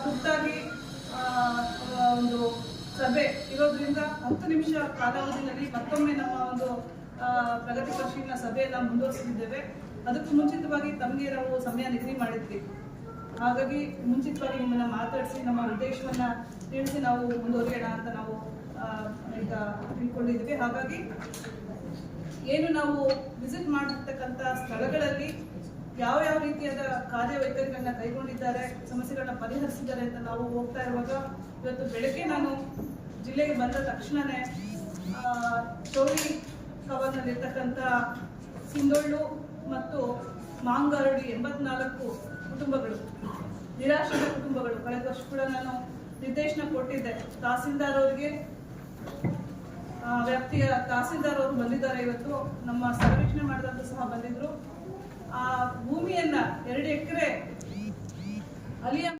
ತುರ್ತಾಗಿ ಒಂದು ಸಭೆ ಇರೋದ್ರಿಂದ 10 ನಿಮಿಷ ಕಾಲಾವಧಿಯಲ್ಲಿ ಮತ್ತೊಮ್ಮೆ ನಮ್ಮ ಒಂದು ಪ್ರಗತಿ ಪರಿಶೀಲನಾ ಸಭೆಯನ್ನು ಮುಂದುವರಿಸಿದ್ದೇವೆ. ಅದಕ್ಕೂ ಮುಂಚಿತವಾಗಿ ತಮಗೆ ನಾವು ಸಮಯ ನಿಗದಿ ಮಾಡಿದ್ವಿ. ಹಾಗಾಗಿ ಮುಂಚಿತವಾಗಿ ನಿಮ್ಮನ್ನು ಮಾತಾಡಿಸಿ ನಮ್ಮ ಉದ್ದೇಶವನ್ನು ತಿಳಿಸಿ ನಾವು ಮುಂದುವರಿಯೋಣ ಅಂತ ನಾವು ಈಗ ತಿಳ್ಕೊಂಡಿದ್ವಿ. ಹಾಗಾಗಿ ಏನು ನಾವು ವಿಸಿಟ್ ಮಾಡಿರ್ತಕ್ಕಂಥ ಸ್ಥಳಗಳಲ್ಲಿ ಯಾವ ರೀತಿಯಾದ ಕಾರ್ಯವೈಖರಿಗಳನ್ನ ಕೈಗೊಂಡಿದ್ದಾರೆ, ಸಮಸ್ಯೆಗಳನ್ನ ಪರಿಹರಿಸಿದ್ದಾರೆ ಅಂತ ನಾವು ಹೋಗ್ತಾ ಇರುವಾಗ ಇವತ್ತು ಬೆಳಗ್ಗೆ ನಾನು ಜಿಲ್ಲೆಗೆ ಬಂದ ತಕ್ಷಣವೇ ಚೌಳಿ ಕವರ್ನಲ್ಲಿರ್ತಕ್ಕಂಥ ಸಿಂಧೊಳ್ಳು ಮತ್ತು ಮಾಂಗಾರಡಿ 84 ಕುಟುಂಬಗಳು, ನಿರಾಶ್ರಿತ ಕುಟುಂಬಗಳು, ಕಳೆದ ವರ್ಷ ಕೂಡ ನಾನು ನಿರ್ದೇಶನ ಕೊಟ್ಟಿದ್ದೆ. ತಹಸೀಲ್ದಾರ್ ಅವರಿಗೆ ವ್ಯಾಪ್ತಿಯ ತಹಸೀಲ್ದಾರ್ ಅವರು ಬಂದಿದ್ದಾರೆ. ಇವತ್ತು ನಮ್ಮ ಸರ್ವೇಕ್ಷಣೆ ಮಾಡಿದಂತ ಸಹ ಬಂದಿದ್ರು. ಆ ಭೂಮಿಯನ್ನ 2 ಎಕರೆ ಅಲಿಯ